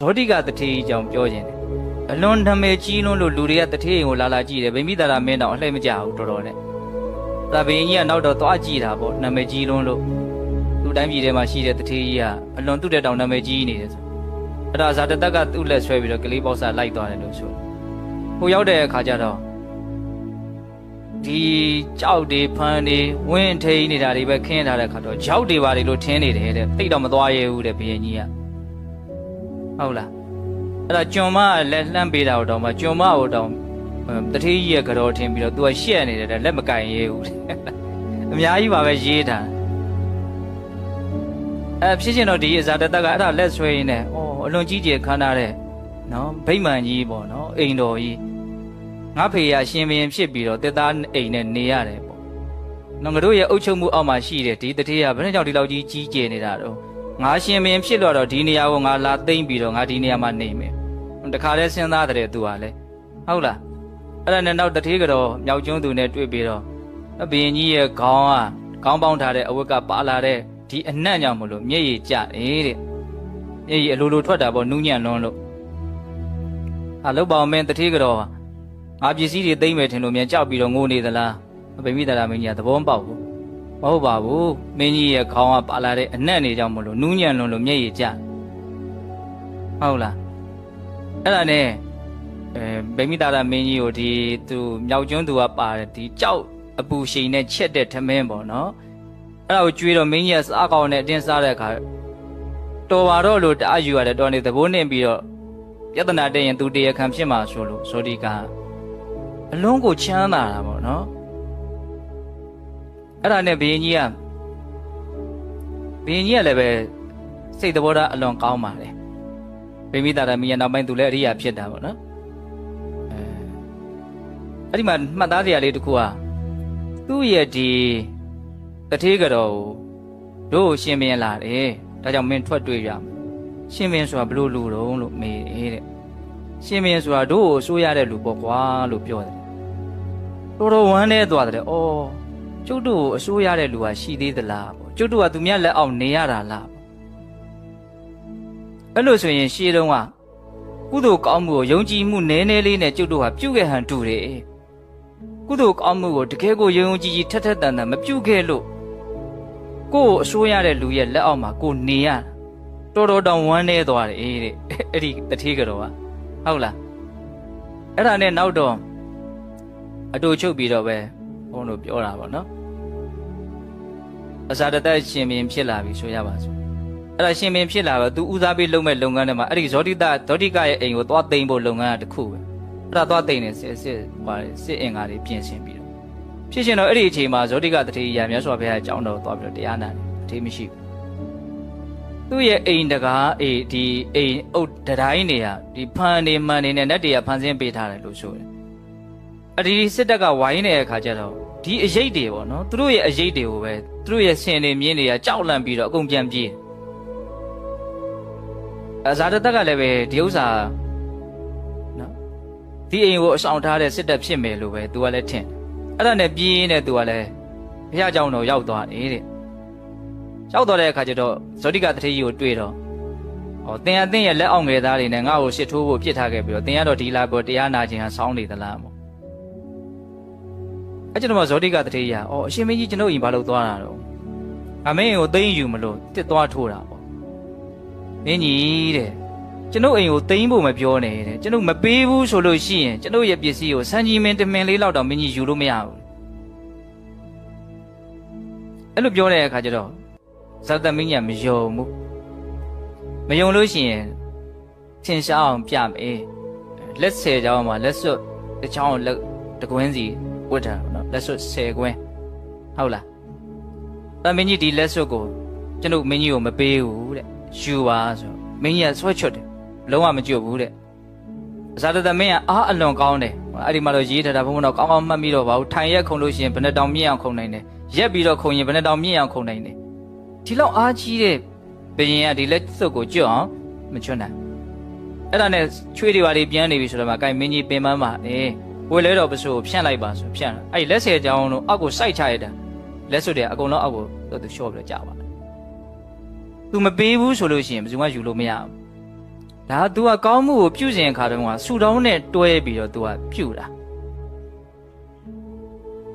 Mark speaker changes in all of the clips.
Speaker 1: ဇောတိကတထေးကြောင့်ပြောခြင်းတယ်အလွန်နာမည်ကြီးလွန်းလို့လူတွေကတထေးကိုလာကြည့်တယ်ဗိမိတာရမင်းတော့အလှည့်မကြဘူးတော်တော်နဲ့ဒါဘင်းကြီးကနောက်တော့သွားကြည့်တာပေါ့နာမည်ကြီးလွန်းလို့သူ့တိုင်းပြည်ထဲမှာရှိတဲ့တထေးကြီးကအလွန်သူ့တဲ့တောင်နာမည်ကြီးနေတယ်ဆိုအဲ့ဒါဇာတတက်ကသူ့လက်ဆွဲပြီးတော့ကလေးပေါက်စားလိုက်သွားတယ်လို့ဆိုဟိုရောက်တဲ့အခါကျတော့ဒီကြောက်တွေဖမ်းတွေဝင်းထိန်နေတာတွေပဲခင်းထားတဲ့အခါတော့ကြောက်တွေပါလေလို့ထင်းနေတယ်တဲ့တိတ်တော့မသွားရဲဘူးတဲ့ဘုရင်ကြီးကဟုတ်လားအဲ့ဒါကျွန်မလက်လှမ်းပေးတာတော့မှကျွန်မဟိုတောင်တထေးကြီးရဲ့ကြော်ထင်းပြီးတော့ तू ကရှက်နေတယ်လက်မကင်ရဲဘူးအများကြီးပါပဲရေးတာဖြစ်ချင်တော့ဒီအဇာတတက်ကအဲ့ဒါလက်ဆွဲရင်းနဲ့အလွန်ကြီးကျယ်ခမ်းနားတဲ့နော်ဗိမာန်ကြီးပေါ့နော်အိမ်တော်ကြီးငါဖေရရှင်ဘုရင်ဖြစ်ပြီးတော့တက်သားအိမ်နဲ့နေရတယ်ပေါ့နော်ငါတို့ရဲ့အုပ်ချုပ်မှုအောက်မှာရှိတယ်ဒီတထေးကဘယ်နဲ့ကြောင့်ဒီလောက်ကြီးကြီးကျယ်နေတာတော့ငါရှင်ဘုရင်ဖြစ်တော့ဒီနေရာကိုငါလာသိမ့်ပြီးတော့ငါဒီနေရာမှာနေမယ်တခါလဲစဉ်းစားတဲ့သူကလည်းဟုတ်လားအဲ့ဒါနဲ့နောက်တထေးကတော့မြောက်ကျွန်းသူနဲ့တွေ့ပြီးတော့ဘုရင်ကြီးရဲ့ခေါင်းပေါင်းထားတဲ့အဝတ်ကပါလာတဲ့ဒီအနံ့ကြောင့်မလို့မျက်ရည်ကျတယ်တဲ့မျက်ရည်အလိုလိုထွက်တာပေါ့နူးညံ့လွန်းလို့လောက်ပါအောင်မင်းတထေးကတော့ငါပစ္စည်းတွေသိမ့်မယ်ထင်လို့မြန်ကြောက်ပြီးတော့ငိုနေသလားဗိမိတာရမင်းကြီးကသဘောမပေါက်ဘူးမဟုတ်ပါဘူးမင်းကြီးရဲ့ခေါင်းကပါလာတဲ့အနံ့နေကြောင့်မလို့နူးညံ့လွန်းလို့မျက်ရည်ကျဟုတ်လားအဲ့ဒါနဲ့ဗိမိတာရမင်းကြီးကိုဒီသူမြောက်ကျွန်းသူကပါတယ်ဒီကြောက်အပူရှိန်နဲ့ချက်တဲ့ထမင်းပေါ့နော်အဲ့ဒါကိုကျွေးတော့မင်းကြီးကစားကောင်းနဲ့အတင်းစားတဲ့အခါတော်ပါတော့လို့တအားယူရတယ်တော်နေသဘောနဲ့ပြီးတော့ပြဿနာတက်ရင်သူတရားခံဖြစ်မှာဆိုလို့ဇောတိကအလုံးကိုချမ်းသာတာပေါ့နော်အဲ့ဒါနဲ့ဘုရင်ကြီးကလည်းပဲစိတ်သဘောထားအလွန်ကောင်းပါတယ်ဗိမိတာရမင်းရဲ့နောက်ပိုင်းသူလည်းအရိယာဖြစ်တာပေါ့နော်အဲ့ဒီမှာမှတ်သားစရာလေးတစ်ခုကသူ့ရဲ့ဒီတထေးကတော့တို့ရှင်ဘုရင်လာတယ်ဒါကြောင့်မင်းထွက်တွေ့ရမယ်ရှင်ဘုရင်ဆိုတာဘလို့လူတုံးလို့မေးတယ်တဲ့ရှင်ဘုရင်ဆိုတာတို့ကိုစိုးရတဲ့လူပေါ့ကွာလို့ပြောတယ်တော်တော်ဝမ်းနေသွားတယ်ကျုပ်တို့ကိုအစိုးရတဲ့လူကရှိသေးသလားပေါ့ကျုပ်တို့ကသူများလက်အောက်နေရတာလားပေါ့အဲ့လိုဆိုရင်ရှေးတုန်းကကုသိုလ်ကောင်းမှုကိုယုံကြည်မှုနည်းနည်းလေးနဲ့ကျုပ်တို့ကပြုခဲ့ဟန်တူတယ်ကုသိုလ်ကောင်းမှုကိုတကယ်ကိုယုံကြည်ကြည်ထက်ထက်တန်တန်မပြုခဲ့လို့ကိုယ်အစိုးရတဲ့လူရဲ့လက်အောက်မှာကိုနေရတော်တော်တောင်ဝမ်းနေသွားတယ်တဲ့အဲ့ဒီတထေးကတော့ဟုတ်လားအဲ့ဒါနဲ့နောက်တော့အတူချုပ်ပြီးတော့ပဲဘုန်းတို့ပြောတာပေါ့နော်အစာတသက်ရှင်ဘုရင်ဖြစ်လာပြီဆိုရပါစို့အဲ့ဒါရှင်ဘုရင်ဖြစ်လာတော့သူဦးစားပေးလုပ်မဲ့လုပ်ငန်းတွေမှာအဲ့ဒီဇောတိကရဲ့အိမ်ကိုသွားသိမ်းဖို့လုပ်ငန်းကတခုပဲအဲ့ဒါသွားသိမ်းနေစစ်အင်္ဂါတွေပြင်ဆင်ပြီးတော့ဖြစ်ရှင်တော့အဲ့ဒီအချိန်မှာဇောတိကတထေးရာမြတ်စွာဘုရားအကြောင်းတော်သွားပြီးတော့တရားနာတယ်တထေးမရှိဘူးသူ့ရဲ့အိမ်တကားဒီအိမ်အုတ်တိုင်းတွေကဒီဖန်နေမှန်နေနဲ့နတ်တွေကဖန်ဆင်းပေးထားတယ်လို့ဆိုတယ်အဒီစစ်တပ်ကဝိုင်းနေတဲ့အခါကျတော့ဒီအရေးတွေပေါ့နော်သူတို့ရဲ့အရေးတွေကိုပဲသူတို့ရဲ့ဆင်နေမြင်းတွေကကြောက်လန့်ပြီးတော့အကုန်ပြန်ပြေးဇာတတက်ကလည်းပဲဒီဥစ္စာနော်ဒီအိမ်ကိုအဆောင်ထားတဲ့စစ်တပ်ဖြစ်မယ်လို့ပဲသူကလည်းထင်အဲ့ဒါနဲ့ပြေးနေသူကလည်းဘုရားကျောင်းတော်ရောက်သွားတယ်တဲ့ရောက်သွားတဲ့အခါကျတော့ဇောတိကတထေးကြီးကိုတွေ့တော့သင်ရဲ့လက်အောက်ငယ်သားတွေနဲ့ငါ့ကိုရှစ်ထိုးဖို့ပြစ်ထားခဲ့ပြီးတော့သင်ကတော့ဒီလာပေါ်တရားနာခြင်းဟာဆောင်းနေသလားပေါ့အဲ့ကျွန်တော်ဇောတိကတထေးကြီးအရှင်မင်းကြီးကျွန်တော်အိမ်ဘာလို့သွားတာတော့အမင်းကိုသိမ်းယူမလို့တစ်သွားထိုးတာပေါ့မင်းကြီးတဲ့ကျွန်တော်အိမ်ကိုသိမ်းဖို့မပြောနဲ့တဲ့ကျွန်တော်မပေးဘူးဆိုလို့ရှိရင်ကျွန်တော်ရဲ့ပစ္စည်းကိုစံကြီးမင်းတမင်လေးလောက်တော့မင်းကြီးယူလို့မရဘူးအဲ့လိုပြောတဲ့အခါကျတော့ဇာတမင်းကြီးကမယုံဘူးမယုံလို့ရှိရင်ထင်ရှားအောင်ပြမယ်လက်ဆယ်ချောင်းမှာလက်စွပ်တစ်ချောင်းလက်တကွင်းစီဝတ်ထားနော်လက်စွပ်10ကွင်းဟုတ်လားတမင်းကြီးဒီလက်စွပ်ကိုကျွန်တော်မင်းကြီးကိုမပေးဘူးတဲ့ယူပါဆိုမင်းကြီးကဆွဲချွတ်တယ်လုံးဝမကြွဘူးတဲ့ဇာတမင်းကအားအလွန်ကောင်းတယ်အဲ့ဒီမှာတော့ရေးထားတာဘုံတော့ကောင်းကောင်းမှတ်ပြီးတော့ဘာလို့ထိုင်ရက်ခုံလို့ရှိရင်ဘယ်နဲ့တောင်မြင့်အောင်ခုံနိုင်တယ်ရက်ပြီးတော့ခုံရင်ဘယ်နဲ့တောင်မြင့်အောင်ခုံနိုင်တယ်ဒီလောက်အားကြီးတဲ့ဘုရင်ကဒီလက်စွပ်ကိုကျွတ်အောင်မချွတ်နိုင်အဲ့ဒါနဲ့ချွေးတွေပါတွေပြန်နေပြီဆိုတော့မှကိုင်မင်းကြီးပင်ပန်းပါဝေလဲတော်ပစိုးကိုဖြန့်လိုက်ပါဆိုဖြန့်အဲ့လက်ဆယ်ချောင်းတို့အောက်ကိုစိုက်ချရတာလက်စွပ်တွေအကုန်လုံးအောက်ကိုသူလျှော့ပြီးတော့ကြာပါတယ်သူမပေးဘူးဆိုလို့ရှိရင်ဘယ်သူမှယူလို့မရဘူး ဒါ तू ကကောင်းမှုကိုပြုစဉ်အခါတုန်းကဆူတောင်းနဲ့တွဲပြီးတော့ तू ကပြုတာ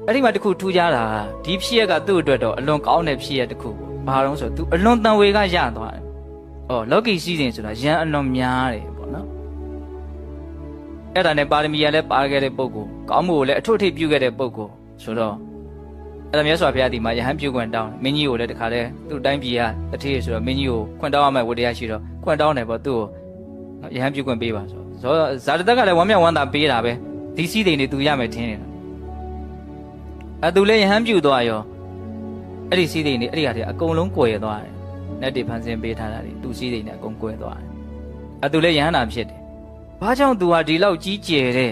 Speaker 1: အဲ့ဒီမှာတခုထူးခြားတာဒီဖြစ်ရက်ကသူ့အတွက်တော့အလွန်ကောင်းတဲ့ဖြစ်ရက်တစ်ခုဘာလို့ဆိုတော့ तू အလွန်တန်ဝေကရသွားတယ်လောကီစည်းစိမ်ဆိုတာရန်အလွန်များတယ်ပေါ့နော်အဲ့ဒါနဲ့ပါရမီရလည်းပါခဲ့တဲ့ပုဂ္ဂိုလ်ကောင်းမှုကိုလည်းအထွတ်အထိပ်ပြုခဲ့တဲ့ပုဂ္ဂိုလ်ဆိုတော့အဲ့ဒါမြတ်စွာဘုရားဒီမှာယဟန်ပြုခွင့်တောင်းမင်းကြီးကိုလည်းတခါတည်းသူ့တိုင်းပြည်ကတထေးဆိုတော့မင်းကြီးကိုခွင့်တောင်းရမယ့်ဝတ္တရားရှိတော့ခွင့်တောင်းတယ်ပေါ့သူ့ကိုယဟန်ပြုခွင့်ပေးပါဆိုတော့ဇာတတက်ကလည်းဝမ်းမြောက်ဝမ်းသာပေးတာပဲဒီစည်းစိမ်တွေသူရမယ်ထင်နေတာသူလည်းယဟန်ပြုသွားရောအဲ့ဒီစည်းစိမ်တွေအဲ့ဒီဟာတွေအကုန်လုံးကွယ်သွားတယ်နဲ့တိဖန်ဆင်းပေးထားတာတွေသူစည်းစိမ်တွေအကုန်ကွယ်သွားတယ်သူလည်းယဟန်နာဖြစ်တယ်ဘာကြောင့်သူဟာဒီလောက်ကြီးကျယ်တဲ့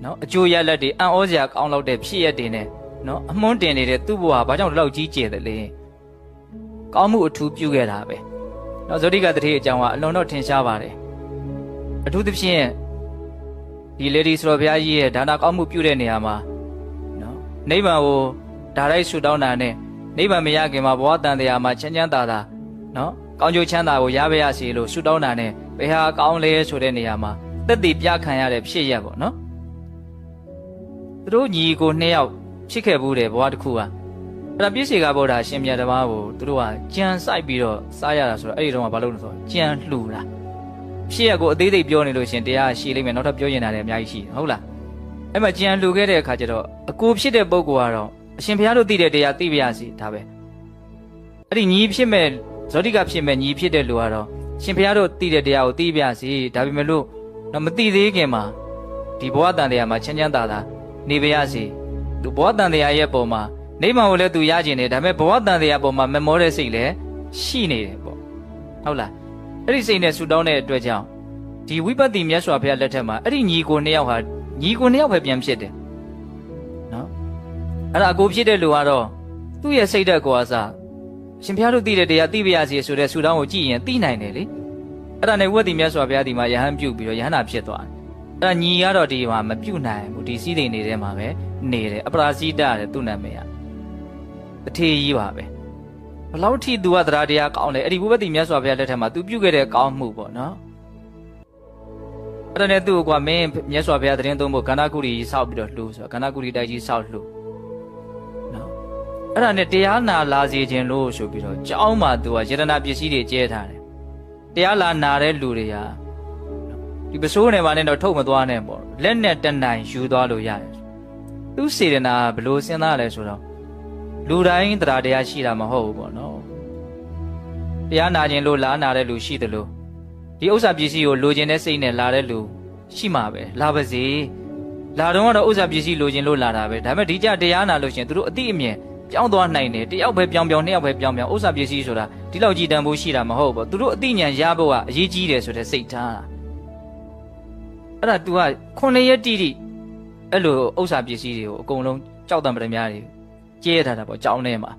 Speaker 1: နော်အကျိုးရလဒ်တွေအံ့ဩစရာကောင်းလောက်တဲ့ဖြစ်ရတဲ့နဲ့နော်အမွှန်းတင်နေတဲ့သူ့ဘဝဘာကြောင့်ဒီလောက်ကြီးကျယ်တယ်လဲကောင်းမှုအထူးပြုခဲ့တာပဲနော်ဇောတိကတတိအကြောင်းကအလွန်တော့ထင်ရှားပါတယ်အထူးသဖြင့်ဒီလေဒီဆိုတော်ဘုရားကြီးရဲ့ဒါနကောင်းမှုပြုတဲ့နေရာမှာနော်နိဗ္ဗာန်ကိုဒါရိုက်ဆုတောင်းတာနဲ့နိဗ္ဗာန်မရခင်မှာဘဝတန်တရားမှာချမ်းချမ်းသာသာနော်ကောင်းကျိုးချမ်းသာကိုရပါရစေလို့ဆုတောင်းတာနဲ့ဘယ်ဟာကောင်းလဲဆိုတဲ့နေရာမှာသက်တည်ပြခံရတဲ့ဖြစ်ရပေါ့နော်သူတို့ညီကိုနှစ်ယောက်ဖြစ်ခဲ့ဘူးတယ်ဘဝတစ်ခုကအဲ့ဒါပြည့်စေကဗုဒ္ဓရှင်မြတ်တပါးကိုသူတို့ကကြံစိုက်ပြီးတော့စားရတာဆိုတော့အဲ့ဒီတော့ကဘာလို့လဲဆိုတော့ကြံလှူတာဖြစ်ရကိုအသေးသေးပြောနေလို့ရှင်တရားရှိလိမ့်မယ်နောက်ထပ်ပြောရင်လည်းအများကြီးရှိတယ်ဟုတ်လားအဲ့မှာကြံလှူခဲ့တဲ့အခါကျတော့အကိုဖြစ်တဲ့ပုဂ္ဂိုလ်ကတော့အရှင်ဘုရားတို့သိတဲ့တရားသိပါရစေဒါပဲအဲ့ဒီညီဖြစ်မဲ့ဇောတိကဖြစ်မဲ့ညီဖြစ်တဲ့လူကတော့ရှင်ဘုရားတို့သိတဲ့တရားကိုသိပါရစေဒါပေမဲ့လို့တော့မသိသေးခင်မှာဒီဘဝတန်တရားမှာချမ်းချမ်းသာသာနေပါရစေသူဘဝတန်တရားရဲ့ပုံမှာနိဗ္ဗာန်ကိုလည်းသူရကျင်တယ်ဒါပေမဲ့ဘဝတန်တရားပုံမှာမမောတဲ့စိတ်လည်းရှိနေတယ်ပေါ့ဟုတ်လားအဲ့ဒီစိတ်နဲ့ဆူတောင်းတဲ့အတွက်ကြောင့်ဒီဝိပဿနာမြတ်စွာဘုရားလက်ထက်မှာအဲ့ဒီညီကိုနှစ်ယောက်ဟာညီကိုနှစ်ယောက်ပဲပြန်ဖြစ်တယ်နော်အဲ့ဒါအကိုဖြစ်တဲ့လူကတော့သူ့ရဲ့စိတ်ဓာတ်ကိုအစားရှင်ဘုရားတို့သိတဲ့တရားသိပါရစေဆိုတဲ့ဆူတောင်းကိုကြည့်ရင်သိနိုင်တယ်လေအဲ့ဒါနဲ့ဝိပဿနာမြတ်စွာဘုရားဒီမှာယဟန်ပြုတ်ပြီးတော့ယဟန္တာဖြစ်သွားတယ်အဲ့ဒါညီကတော့ဒီမှာမပြုတ်နိုင်ဘူးဒီစည်းစိမ်နေတဲ့မှာပဲနေတယ်အပရာဇိတတဲ့သူ့နာမည်ကတထေးကြီးပါပဲဘလောက်ထိ तू ကတရားတရားကောင်းလဲအဲ့ဒီဝိပဿနာမြတ်စွာဘုရားလက်ထက်မှာ तू ပြုတ်ခဲ့တဲ့ကောင်းမှုပေါ့နော်အဲ့ဒါနဲ့သူ့ကိုကမင်းမြတ်စွာဘုရားသတင်းသုံးဖို့ကန္နာကုရီကြီးစောက်ပြီးတော့လှူဆိုတော့ကန္နာကုရီတိုက်ကြီးစောက်လှူနော်အဲ့ဒါနဲ့တရားနာလာစေခြင်းလို့ဆိုပြီးတော့ကြောင်းမှာ तू ကယတနာပစ္စည်းတွေကျဲထားတယ်တရားလာနာတဲ့လူတွေကဒီပစိုးနယ်မှာနဲ့တော့ထုတ်မသွားနဲ့ပေါ့လက်နဲ့တနိုင်ယူသွားလို့ရတယ်သူစေတနာဘလို့စဉ်းစားလဲဆိုတော့လူတိုင်းတရားရှိတာမဟုတ်ဘူးပေါ့နော်တရားနာခြင်းလို့လာနာတဲ့လူရှိတယ်လို့ဒီဥစ္စာပစ္စည်းကိုလိုချင်တဲ့စိတ်နဲ့လာတဲ့လူရှိမှာပဲလာပါစေလာတော့ကတော့ဥစ္စာပစ္စည်းလိုချင်လို့လာတာပဲဒါပေမဲ့ဒီကြတရားနာလို့ရှင်သူတို့အတိအမြင်ပြောင်းသွားနိုင်တယ်တယောက်ပဲပြောင်းပြောင်းနှစ်ယောက်ပဲပြောင်းပြောင်းဥစ္စာပစ္စည်းဆိုတာဒီလောက်ကြီးတန်ဖိုးရှိတာမဟုတ်ဘူးသူတို့အတိညာရဖို့ကအရေးကြီးတယ်ဆိုတဲ့စိတ်ထားအဲ့ဒါ तू က9ရက်တိတိအဲ့လိုဥစ္စာပစ္စည်းတွေကိုအကုန်လုံးကြောက်တံပရမများတွေကျဲထားတာပေါ့ကြောင်းထဲမှာ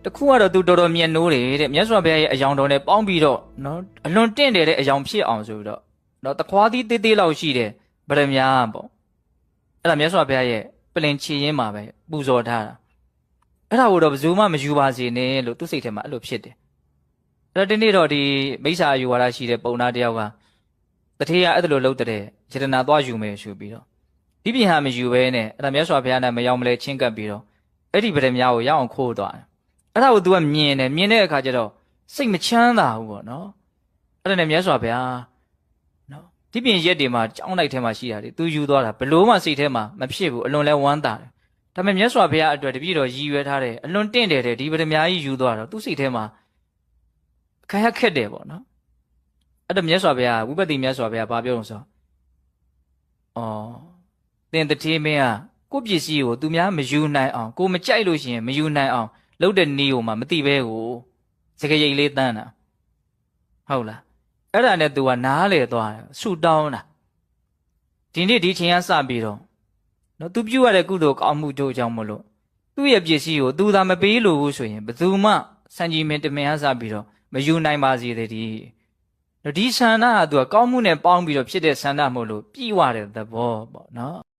Speaker 1: တခုကတော့ तू တော်တော်မြတ်နိုးတယ်တဲ့မြတ်စွာဘုရားရဲ့အယောင်တော်နဲ့ပေါင်းပြီးတော့နော်အလွန်တင့်တယ်တဲ့အယောင်ဖြစ်အောင်ဆိုပြီးတော့နော်တခွားသီးသေးသေးလောက်ရှိတယ်ပရမများပေါ့အဲ့ဒါမြတ်စွာဘုရားရဲ့ပလင်ချီရင်းမှာပဲပူဇော်ထားတာအဲ့ဒါကိုတော့ဘယ်သူမှမယူပါစေနဲ့လို့သူ့စိတ်ထဲမှာအဲ့လိုဖြစ်တယ်အဲ့ဒါဒီနေ့တော့ဒီမိစ္ဆာအယူဝါဒရှိတဲ့ပုံနာတယောက်ကတထေးကအဲ့ဒါလိုလုပ်တဲ့ယတနာသွားယူမယ်ဆိုပြီးတော့ဒီပြင်ဟာမယူဘဲနဲ့အဲ့ဒါမြတ်စွာဘုရားနဲ့မရောက်မလဲချင်းကပ်ပြီးတော့အဲ့ဒီပရမများကိုရအောင်ခိုးသွားတယ်အဲ့ဒါကို तू ကမြင်တယ်မြင်တဲ့အခါကျတော့စိတ်မချမ်းသာဘူးပေါ့နော်အဲ့ဒါနဲ့မြတ်စွာဘုရားနော်ဒီပြင်ရက်တွေမှာကြောင်းလိုက်ထဲမှာရှိတာလေ तू ယူသွားတာဘလို့မှစိတ်ထဲမှာမဖြစ်ဘူးအလွန်လဲဝမ်းသာတယ်ဒါပေမဲ့မြတ်စွာဘုရားအတွက်တပည့်တော်ရည်ရွယ်ထားတယ်အလွန်တင့်တယ်တဲ့ဒီပရမများကြီးယူသွားတော့သူ့စိတ်ထဲမှာခက်ခက်တယ်ပေါ့နော်အဲ့ဒါမြတ်စွာဘုရားဝိပဿနာမြတ်စွာဘုရားဘာပြောလို့ဆိုသင်တတိမင်းကကိုယ့်ပစ္စည်းကိုသူများမယူနိုင်အောင်ကိုမကြိုက်လို့ရှိရင်မယူနိုင်အောင်လုပ်တဲ့နေကိုမှမသိပဲကိုစကရိတ်လေးတန်းတာဟုတ်လားအဲ့ဒါနဲ့ तू ကနားလေသွားတယ်ဆူတောင်းတာဒီနေ့ဒီချိန်ကစပြီးတော့နော် तू ပြုတ်ရတဲ့ကုသိုလ်ကောင်းမှုတို့ကြောင့်မလို့သူ့ရဲ့ပစ္စည်းကို तू သာမပေးလို့ဘူးဆိုရင်ဘယ်သူမှစံကြီးမင်းတမင်ကစပြီးတော့မယူနိုင်ပါစေတည်းဒီဆန္ဒက तू ကကောင်းမှုနဲ့ပေါင်းပြီးတော့ဖြစ်တဲ့ဆန္ဒမို့လို့ပြည့်ဝတဲ့သဘောပေါ့နော်